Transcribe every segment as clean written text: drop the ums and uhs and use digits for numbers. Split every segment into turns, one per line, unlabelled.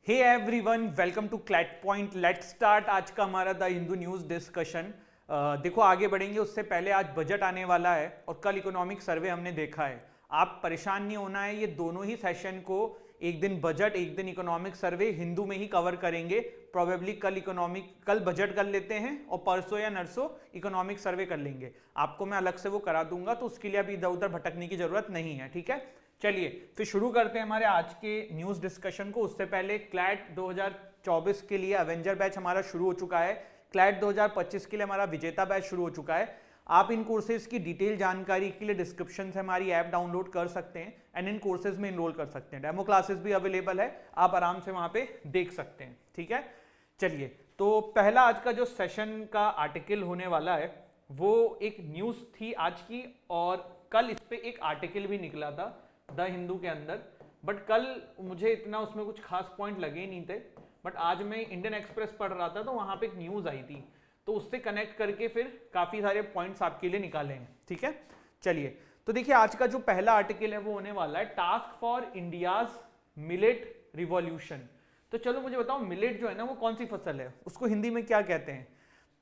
Hey everyone, welcome to CLAT point. Let's start आज का हमारा द हिंदू न्यूज़ डिस्कशन। देखो आगे बढ़ेंगे उससे पहले आज बजट आने वाला है और कल इकोनॉमिक सर्वे हमने देखा है। आप परेशान नहीं होना है, ये दोनों ही सेशन को एक दिन बजट एक दिन इकोनॉमिक सर्वे हिंदू में ही कवर करेंगे। प्रोबेबली कल बजट कर लेते हैं और परसों या नरसों इकोनॉमिक सर्वे कर लेंगे। आपको मैं अलग से वो करा दूंगा, तो उसके लिए अभी इधर उधर भटकने की जरूरत नहीं है। ठीक है, चलिए फिर शुरू करते हैं हमारे आज के न्यूज़ डिस्कशन को। उससे पहले क्लैट 2024 के लिए अवेंजर बैच हमारा शुरू हो चुका है। क्लैट 2025 के लिए हमारा विजेता बैच शुरू हो चुका है। आप इन कोर्सेज की डिटेल जानकारी के लिए डिस्क्रिप्शन से हमारी ऐप डाउनलोड कर सकते हैं एंड इन कोर्सेज में इनरोल कर सकते हैं। डेमो क्लासेस भी अवेलेबल है, आप आराम से वहां पे देख सकते हैं। ठीक है, चलिए तो पहला आज का जो सेशन का आर्टिकल होने वाला है वो एक न्यूज़ थी आज की, और कल इस पे एक आर्टिकल भी निकला था द हिंदू के अंदर, बट कल मुझे इतना उसमें कुछ खास पॉइंट लगे नहीं थे। बट आज मैं इंडियन एक्सप्रेस पढ़ रहा था तो वहां पे एक न्यूज़ आई थी, तो उससे कनेक्ट करके फिर काफ़ी सारे पॉइंट्स आपके लिए निकाले हैं। ठीक है, चलिए तो देखिए आज का जो पहला आर्टिकल है वो होने वाला है task for India's millet revolution. तो चलो मुझे बताओ, मिलेट जो है ना वो कौन सी फसल है, उसको हिंदी में क्या कहते हैं?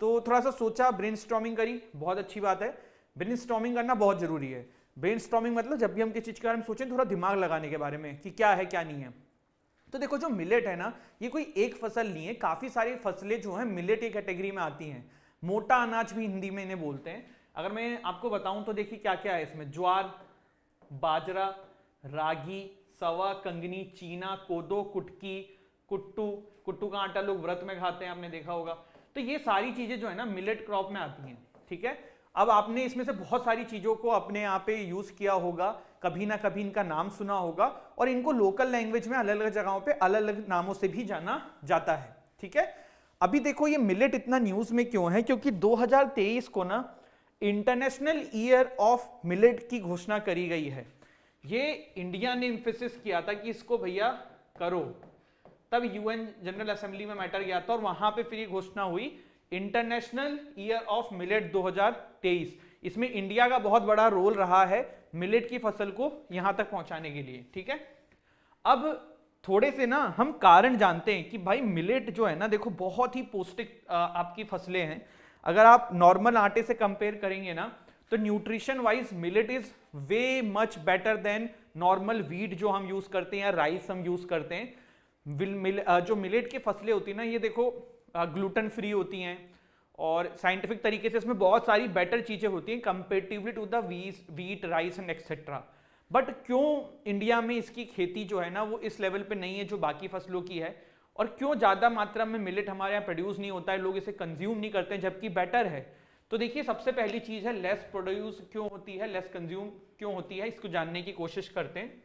तो थोड़ा सा सोचा, ब्रेनस्टॉर्मिंग करी, बहुत अच्छी बात है। ब्रेनस्टॉर्मिंग करना बहुत जरूरी है। ब्रेनस्टॉर्मिंग मतलब जब भी हम किसी चीज के बारे में सोचें, थोड़ा दिमाग लगाने के बारे में कि क्या है क्या नहीं है। तो देखो जो मिलेट है ना, ये कोई एक फसल नहीं है, काफी सारी फसलें जो हैं मिलेट की कैटेगरी में आती हैं। मोटा अनाज भी हिंदी में इन्हें बोलते हैं। अगर मैं आपको बताऊं तो देखिए क्या क्या है इसमें: ज्वार, बाजरा, रागी, सवा, कंगनी, चीना, कोदो, कुटकी, कुट्टू। कुट्टू का आटा लोग व्रत में खाते हैं, आपने देखा होगा। तो ये सारी चीजें जो है ना मिलेट क्रॉप में आती हैं। ठीक है, अब आपने इसमें से बहुत सारी चीजों को अपने यहाँ पे यूज किया होगा, कभी ना कभी इनका नाम सुना होगा, और इनको लोकल लैंग्वेज में अलग अलग जगहों पे अलग अलग नामों से भी जाना जाता है। ठीक है, अभी देखो ये मिलेट इतना न्यूज में क्यों है, क्योंकि 2023 को ना इंटरनेशनल ईयर ऑफ मिलेट की घोषणा करी गई है। ये इंडिया ने इंफेसिस किया था कि इसको भैया करो, तब यूएन जनरल असेंबली में मैटर गया था और वहां पे फिर ये घोषणा हुई इंटरनेशनल ईयर ऑफ मिलेट 2023। इसमें इंडिया का बहुत बड़ा रोल रहा है मिलेट की फसल को यहां तक पहुंचाने के लिए। ठीक है, अब थोड़े से ना हम कारण जानते हैं कि भाई मिलेट जो है ना, देखो बहुत ही पौष्टिक आपकी फसलें हैं। अगर आप नॉर्मल आटे से कंपेयर करेंगे ना, तो nutrition wise millet is way much better than normal wheat जो हम यूज करते हैं या राइस हम यूज करते हैं। जो मिलेट की फसलें होती है ना, ये देखो ग्लूटेन फ्री होती हैं और साइंटिफिक तरीके से इसमें बहुत सारी बेटर चीजें होती हैं comparatively to the wheat, rice and etcetera. But क्यों इंडिया में इसकी खेती जो है ना वो इस लेवल पे नहीं है जो बाकी फसलों की है, और क्यों ज्यादा मात्रा में मिलेट हमारे यहाँ प्रोड्यूस नहीं होता है, लोग इसे कंज्यूम नहीं करते हैं जबकि बेटर है? तो देखिए सबसे पहली चीज है लेस प्रोड्यूस क्यों होती है, लेस कंज्यूम क्यों होती है, इसको जानने की कोशिश करते हैं।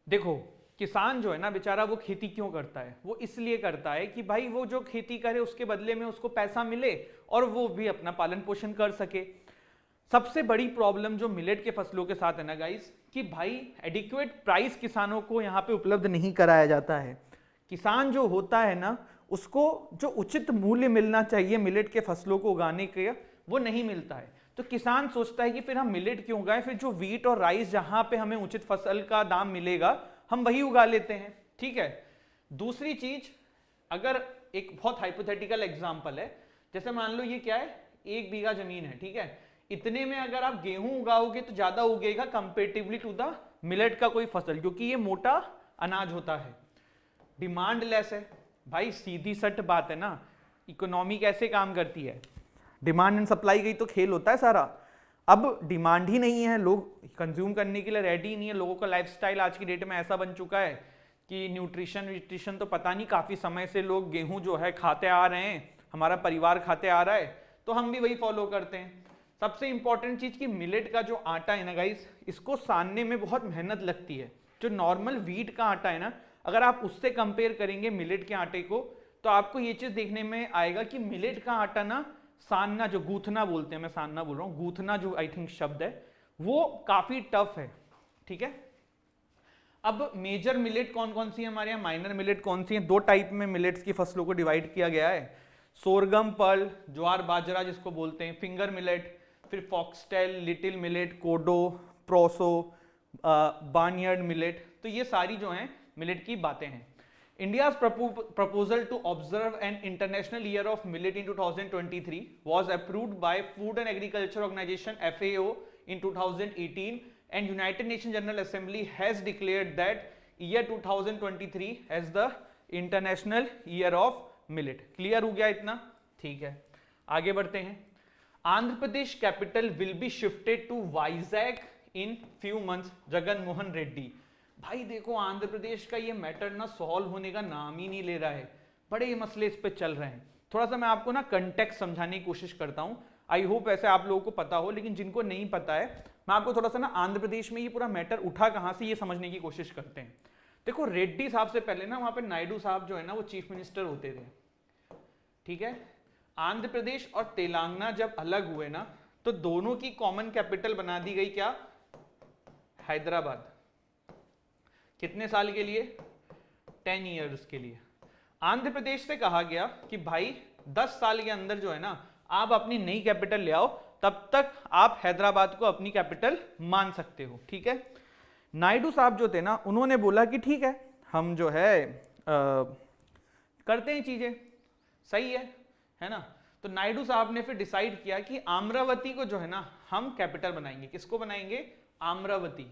देखो किसान जो है ना बेचारा, वो खेती क्यों करता है? वो इसलिए करता है कि भाई वो जो खेती करे उसके बदले में उसको पैसा मिले और वो भी अपना पालन पोषण कर सके। सबसे बड़ी प्रॉब्लम जो मिलेट के फसलों के साथ है ना गाइस, कि भाई एडिक्वेट प्राइस किसानों को यहाँ पे उपलब्ध नहीं कराया जाता है। किसान जो होता है ना, उसको जो उचित मूल्य मिलना चाहिए मिलेट के फसलों को उगाने के, वो नहीं मिलता है। तो किसान सोचता है कि फिर हम मिलेट क्यों उगाएं, फिर जो वीट और राइस जहां पे हमें उचित फसल का दाम मिलेगा हम वही उगा लेते हैं। ठीक है, दूसरी चीज, अगर एक बहुत हाइपोथेटिकल एग्जांपल है, जैसे मान लो ये क्या है, 1 बीघा जमीन है। ठीक है, इतने में अगर आप गेहूं उगाओगे तो ज्यादा उगेगा कंपेरेटिवली टू द मिलेट का कोई फसल, क्योंकि ये मोटा अनाज होता है, डिमांड लेस है। भाई सीधी सट बात है ना, इकोनॉमी कैसे काम करती है, डिमांड एंड सप्लाई का ही तो खेल होता है सारा। अब डिमांड ही नहीं है, लोग कंज्यूम करने के लिए रेडी नहीं है। लोगों का लाइफस्टाइल आज की डेट में ऐसा बन चुका है कि न्यूट्रिशन तो पता नहीं, काफी समय से लोग गेहूं जो है खाते आ रहे हैं, हमारा परिवार खाते आ रहा है, तो हम भी वही फॉलो करते हैं। सबसे इंपॉर्टेंट चीज कि मिलेट का जो आटा है ना गाइस, इसको सानने में बहुत मेहनत लगती है। जो नॉर्मल व्हीट का आटा है ना, अगर आप उससे कंपेयर करेंगे मिलेट के आटे को, तो आपको ये चीज देखने में आएगा कि मिलेट का आटा ना सानना, जो गूथना बोलते हैं, मैं सानना बोल रहा हूं, गूथना जो आई थिंक शब्द है, वो काफी टफ है। ठीक है, अब मेजर मिलेट कौन कौन सी है हमारे यहाँ, माइनर मिलेट कौन सी है? 2 टाइप में मिलेट्स की फसलों को डिवाइड किया गया है, सोरगम, पर्ल, ज्वार बाजरा जिसको बोलते हैं, फिंगर मिलेट, फिर फॉक्सटेल, लिटिल मिलेट, कोडो, प्रोसो, बार्नयार्ड मिलेट। तो ये सारी जो हैं मिलेट की बातें हैं। India's proposal to observe an International Year of Millet in 2023 was approved by Food and Agriculture Organization FAO in 2018 and United Nations General Assembly has declared that year 2023 as the International Year of Millet. Clear हो गया इतना? ठीक है, आगे बढ़ते हैं. Andhra Pradesh capital will be shifted to Vizag in few months. Jagan Mohan Reddy. भाई देखो आंध्र प्रदेश का ये मैटर ना सॉल्व होने का नाम ही नहीं ले रहा है. बड़े मसले इस पे चल रहे हैं. थोड़ा सा मैं आपको ना कंटेक्स्ट समझाने की कोशिश करता हूं. आई होप ऐसे आप लोगों को पता हो, लेकिन जिनको नहीं पता है मैं आपको थोड़ा सा ना आंध्र प्रदेश में ये पूरा मैटर उठा कहां से ये समझने की कोशिश करते हैं. देखो रेड्डी साहब से पहले ना वहां पे नायडू साहब जो है ना वो चीफ मिनिस्टर होते थे. ठीक है, आंध्र प्रदेश और तेलंगाना जब अलग हुए ना तो दोनों की कॉमन कैपिटल बना दी गई क्या? हैदराबाद. कितने साल के लिए? 10 ईयर्स के लिए. आंध्र प्रदेश से कहा गया कि भाई 10 साल के अंदर जो है ना आप अपनी नई कैपिटल ले आओ, तब तक आप हैदराबाद को अपनी कैपिटल मान सकते हो. ठीक है, नायडू साहब जो थे ना उन्होंने बोला कि ठीक है हम जो है करते हैं चीजें, सही है ना. तो नायडू साहब ने फिर डिसाइड किया कि अमरावती को जो है ना हम कैपिटल बनाएंगे. किसको बनाएंगे? अमरावती.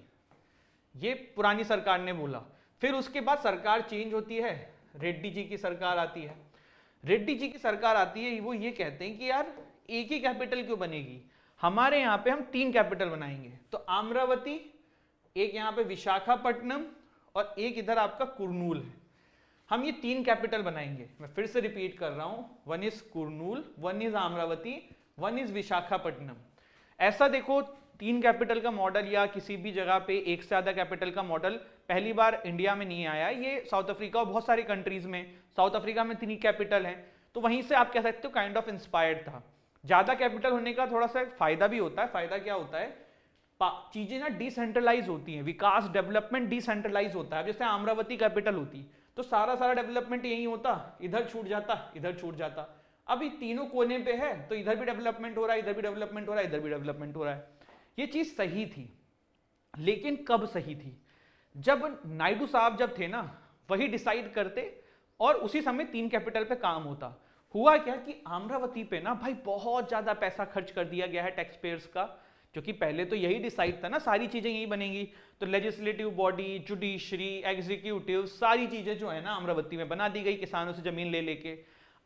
ये पुरानी सरकार ने बोला. फिर उसके बाद सरकार चेंज होती है, रेड्डी जी की सरकार आती है. रेड्डी जी की सरकार आती है, वो ये कहते हैं कि यार एक ही कैपिटल क्यों बनेगी, हमारे यहाँ पे हम 3 कैपिटल बनाएंगे. तो अमरावती, एक यहाँ पे विशाखापट्टनम और एक इधर आपका कुर्नूल है. हम ये 3 कैपिटल बनाएंगे. मैं फिर से रिपीट कर रहा हूं, 1 is Kurnool, 1 is Amravati, 1 is Visakhapatnam. ऐसा देखो 3 कैपिटल का मॉडल या किसी भी जगह पे एक से ज्यादा कैपिटल का मॉडल पहली बार इंडिया में नहीं आया. ये साउथ अफ्रीका और बहुत सारी कंट्रीज में, साउथ अफ्रीका में 3 कैपिटल हैं, तो वहीं से आप कह सकते हो काइंड ऑफ इंस्पायर्ड था. ज्यादा कैपिटल होने का थोड़ा सा फायदा भी होता है. फायदा क्या होता है? चीजें ना डिसेंट्रलाइज होती हैं, विकास डेवलपमेंट डिसेंट्रलाइज होता है. जैसे अमरावती कैपिटल होती तो सारा डेवलपमेंट यही होता, इधर छूट जाता, इधर छूट जाता. अभी तीनों कोने पे है तो इधर भी डेवलपमेंट हो रहा है, इधर भी डेवलपमेंट हो रहा है, इधर भी डेवलपमेंट हो रहा है. ये चीज सही थी, लेकिन कब सही थी? जब नायडू साहब जब थे ना वही डिसाइड करते और उसी समय 3 कैपिटल पे काम होता. हुआ क्या कि अमरावती पे ना भाई बहुत ज्यादा पैसा खर्च कर दिया गया है टैक्स पेयर्स का, क्योंकि पहले तो यही डिसाइड था ना सारी चीजें यही बनेंगी. तो लेजिस्लेटिव बॉडी, जुडिशरी, एग्जीक्यूटिव, सारी चीजें जो है ना अमरावती में बना दी गई किसानों से जमीन ले लेके.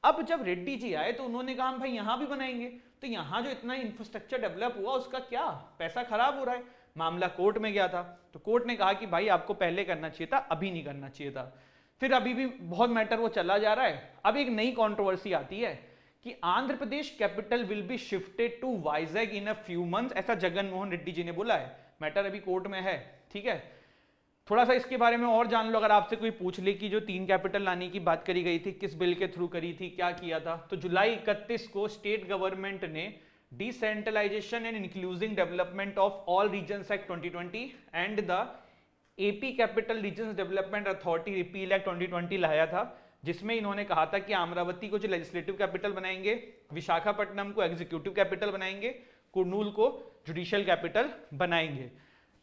अब जब रेड्डी जी आए तो उन्होंने कहा भाई यहां भी बनाएंगे. तो यहां जो इतना इंफ्रास्ट्रक्चर डेवलप हुआ उसका क्या? पैसा खराब हो रहा है. मामला कोर्ट में गया था, तो कोर्ट ने कहा कि भाई आपको पहले करना चाहिए था, अभी नहीं करना चाहिए था. फिर अभी भी बहुत मैटर वो चला जा रहा है. अब एक नई कॉन्ट्रोवर्सी आती है कि Andhra Pradesh capital will be shifted to Vizag in a few months. ऐसा जगन मोहन रेड्डी जी ने बोला है. मैटर अभी कोर्ट में है. ठीक है, थोड़ा सा इसके बारे में और जान लो. अगर आपसे कोई पूछ ले कि जो 3 कैपिटल लाने की बात करी गई थी किस बिल के थ्रू करी थी, क्या किया था, तो जुलाई 31 को स्टेट गवर्नमेंट ने decentralisation and inclusive development of all regions act 2020 and the AP capital regions development authority repeal act 2020 लाया था, जिसमें इन्होंने कहा था कि अमरावती को जो लेजिस्लेटिव कैपिटल बनाएंगे, विशाखापट्टनम को एग्जीक्यूटिव कैपिटल बनाएंगे, कुर्नूल को जुडिशियल कैपिटल बनाएंगे.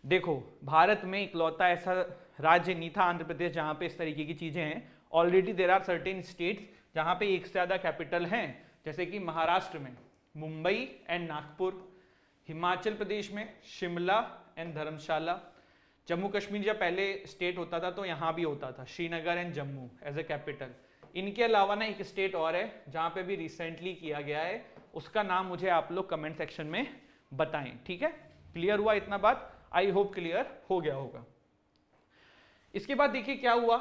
देखो भारत में इकलौता ऐसा राज्य नहीं था आंध्र प्रदेश जहां पे इस तरीके की चीजें हैं. Already there are certain states जहां पे एक से ज्यादा कैपिटल हैं, जैसे कि महाराष्ट्र में मुंबई एंड नागपुर, हिमाचल प्रदेश में शिमला एंड धर्मशाला, जम्मू कश्मीर जब पहले स्टेट होता था तो यहाँ भी होता था Srinagar and Jammu as a capital. इनके अलावा ना एक स्टेट और है जहाँ पे भी रिसेंटली किया गया है, उसका नाम मुझे आप लोग कमेंट सेक्शन में बताएं. ठीक है, क्लियर हुआ इतना बात? आई होप क्लियर हो गया होगा. इसके बाद देखिए क्या हुआ.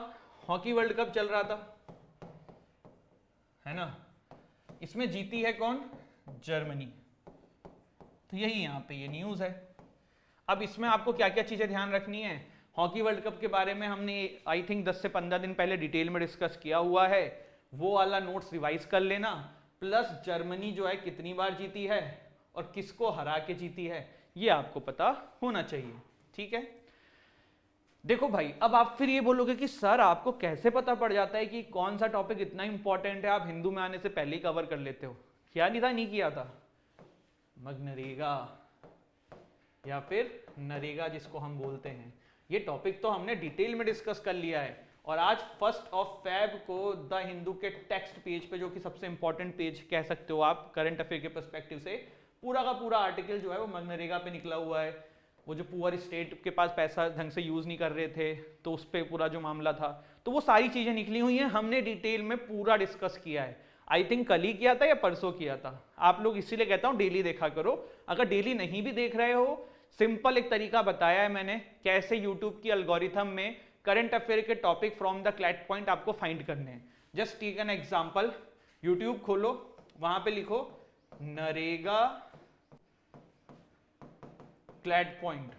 हॉकी वर्ल्ड कप चल रहा था, है ना. इसमें जीती है कौन? जर्मनी. तो यही यहाँ पे ये न्यूज है. अब इसमें आपको क्या क्या चीजें ध्यान रखनी है. हॉकी वर्ल्ड कप के बारे में हमने आई थिंक 10 से 15 दिन पहले डिटेल में डिस्कस किया हुआ है, वो वाला नोट्स रिवाइज कर लेना. प्लस जर्मनी जो है कितनी बार जीती है और किसको हरा के जीती है ये आपको पता होना चाहिए. ठीक है, देखो भाई अब आप फिर ये बोलोगे कि सर आपको कैसे पता पड़ जाता है कि कौन सा टॉपिक इतना इंपॉर्टेंट है, आप हिंदू में आने से पहले ही कवर कर लेते हो. क्या नहीं था, नहीं किया था. मनरेगा या फिर नरेगा जिसको हम बोलते हैं, ये टॉपिक तो हमने डिटेल में डिस्कस कर लिया है. और आज 1 फेब को द हिंदू के टेक्स्ट पेज पे, जो कि सबसे इंपॉर्टेंट पेज कह सकते हो आप करंट अफेयर के पर्सपेक्टिव से, पूरा का पूरा आर्टिकल जो है वो मनरेगा पे निकला हुआ है। वो जो पुअर स्टेट के पास पैसा ढंग से यूज नहीं कर रहे थे तो उस पर पूरा जो मामला था, तो वो सारी चीजें निकली हुई हैं, हमने डिटेल में पूरा डिस्कस किया है। आई थिंक कल ही किया था या परसों किया था। आप लोग इसीलिए कहता हूं डेली देखा करो। अगर डेली नहीं भी देख रहे हो, सिंपल एक तरीका बताया है मैंने कैसे यूट्यूब की एल्गोरिथम में करंट अफेयर के topic from the CLAT point आपको फाइंड करने हैं। Just take an example, YouTube खोलो, वहां पे लिखो नरेगा क्लैट पॉइंट,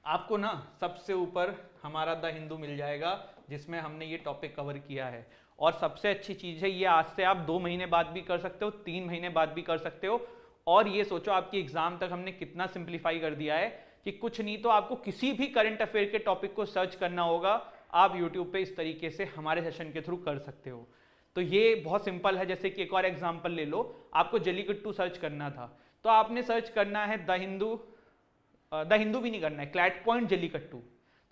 आपको ना सबसे ऊपर हमारा द हिंदू मिल जाएगा जिसमें हमने ये टॉपिक कवर किया है। और सबसे अच्छी चीज है ये, आज से आप 2 महीने बाद भी कर सकते हो, 3 महीने बाद भी कर सकते हो। और ये सोचो आपकी एग्जाम तक हमने कितना सिंप्लीफाई कर दिया है कि कुछ नहीं तो आपको किसी भी करंट अफेयर के टॉपिक को सर्च करना होगा, आप यूट्यूब पे इस तरीके से हमारे सेशन के थ्रू कर सकते हो। तो ये बहुत सिंपल है। जैसे कि एक और एग्जांपल ले लो, आपको जलीकट्टू सर्च करना था तो आपने सर्च करना है द हिंदू भी नहीं करना है, क्लैट पॉइंट जलीकट्टू,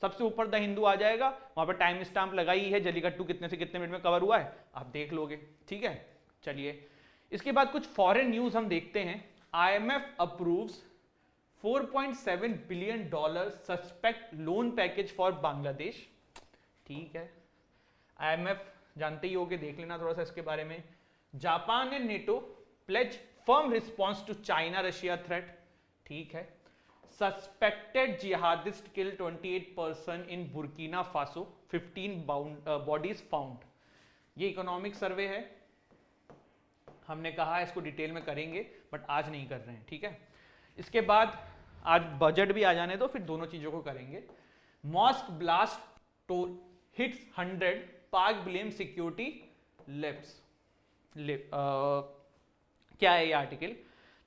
सबसे ऊपर द हिंदू आ जाएगा, वहां पर टाइम स्टैंप लगाई है, जलीकट्टू कितने से कितने मिनट में कवर हुआ है आप देख लोगे। ठीक है, चलिए इसके बाद कुछ फॉरेन न्यूज हम देखते हैं। IMF approves $4.7 billion suspect loan package for Bangladesh. ठीक है, IMF जानते ही होगे, देख लेना थोड़ा सा इसके बारे में। Japan and NATO pledge firm response to China Russia threat. ठीक है, suspected jihadist kill 28 person in Burkina Faso, 15 bodies found. ये इकोनॉमिक सर्वे है, हमने कहा है इसको डिटेल में करेंगे बट आज नहीं कर रहे हैं। ठीक है, इसके बाद आज बजट भी आ जाने दो, फिर दोनों चीजों को करेंगे। मॉस्क ब्लास्ट टू हिट्स 100, पाक ब्लेम सिक्योरिटी लैप्स। क्या है ये आर्टिकल?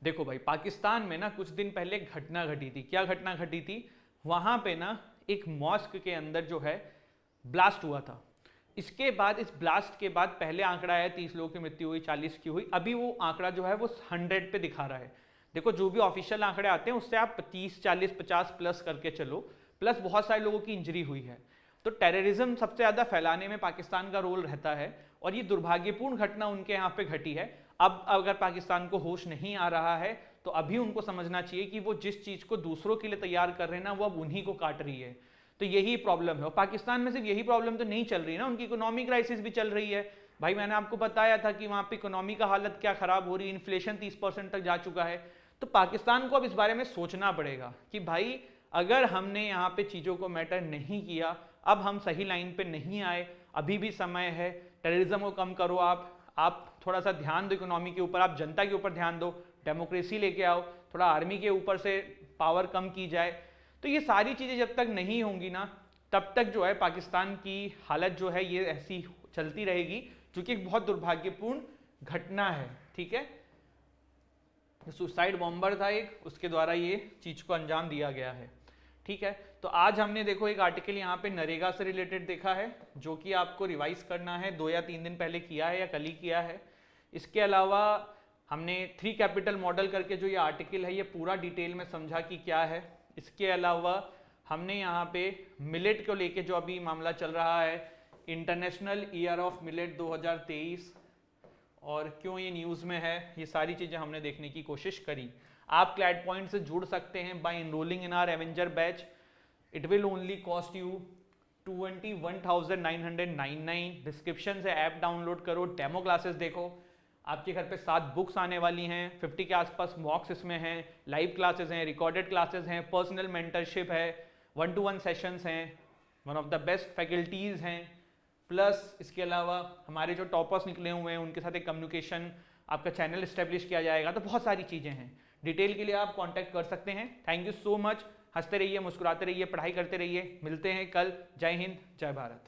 देखो भाई, पाकिस्तान में ना कुछ दिन पहले घटना घटी थी। क्या घटना घटी थी? वहां पे ना एक मॉस्क के अंदर जो है ब्लास्ट हुआ था। इसके बाद, इस ब्लास्ट के बाद पहले आंकड़ा आया 30 लोगों की मृत्यु हुई, 40 की हुई, अभी वो आंकड़ा जो है वो 100 पे दिखा रहा है। देखो जो भी ऑफिशियल आंकड़े आते हैं उससे आप 30, 40, 50 प्लस करके चलो, प्लस बहुत सारे लोगों की इंजरी हुई है। तो टेररिज्म सबसे ज्यादा फैलाने में पाकिस्तान का रोल रहता है और ये दुर्भाग्यपूर्ण घटना उनके यहाँ पे घटी है। अब अगर पाकिस्तान को होश नहीं आ रहा है तो अभी उनको समझना चाहिए कि वो जिस चीज को दूसरों के लिए तैयार कर रहे हैं ना, वो अब उन्हीं को काट रही है। तो यही प्रॉब्लम है। और पाकिस्तान में सिर्फ यही प्रॉब्लम तो नहीं चल रही ना, उनकी इकोनॉमी क्राइसिस भी चल रही है। भाई मैंने आपको बताया था कि वहां पे इकोनॉमी का हालत क्या खराब हो रही है, इन्फ्लेशन 30% तक जा चुका है। तो पाकिस्तान को अब इस बारे में सोचना पड़ेगा कि भाई अगर हमने यहाँ पे चीजों को मैटर नहीं किया, अब हम सही लाइन पे नहीं आए, अभी भी समय है, टेररिज्म को कम करो। आप थोड़ा सा ध्यान दो इकोनॉमी के ऊपर, आप जनता के ऊपर ध्यान दो, डेमोक्रेसी लेके आओ, थोड़ा आर्मी के ऊपर से पावर कम की जाए। तो ये सारी चीजें जब तक नहीं होंगी ना, तब तक जो है पाकिस्तान की हालत जो है ये ऐसी चलती रहेगी, जो कि एक बहुत दुर्भाग्यपूर्ण घटना है। ठीक है, सुसाइड बॉम्बर था एक, उसके द्वारा ये चीज को अंजाम दिया गया है। ठीक है, तो आज हमने देखो एक आर्टिकल यहाँ पे नरेगा से रिलेटेड देखा है, जो कि आपको रिवाइज करना है, 2 या 3 दिन पहले किया है या कल ही किया है। इसके अलावा हमने 3 कैपिटल मॉडल करके जो ये आर्टिकल है ये पूरा डिटेल में समझा कि क्या है। इसके अलावा हमने यहाँ पे मिलेट को लेके जो अभी मामला चल रहा है, इंटरनेशनल ईयर ऑफ मिलेट 2023, और क्यों ये न्यूज़ में है, ये सारी चीज़ें हमने देखने की कोशिश करी। आप क्लैट पॉइंट से जुड़ सकते हैं by enrolling in our Avenger batch. It will only cost you 21,999। Description से ऐप डाउनलोड करो, डेमो क्लासेस देखो, आपके घर पे 7 बुक्स आने वाली हैं, 50 के आसपास मॉक्स इसमें हैं, लाइव क्लासेस हैं, रिकॉर्डेड क्लासेस हैं, पर्सनल मेंटरशिप है, 1-to-1 सेशंस हैं, one of the best faculties हैं। प्लस इसके अलावा हमारे जो टॉपर्स निकले हुए हैं उनके साथ एक कम्युनिकेशन, आपका चैनल इस्टेब्लिश किया जाएगा। तो बहुत सारी चीज़ें हैं, डिटेल के लिए आप कांटेक्ट कर सकते हैं। थैंक यू सो मच, हंसते रहिए, मुस्कुराते रहिए, पढ़ाई करते रहिए। मिलते हैं कल। जय हिंद, जय भारत।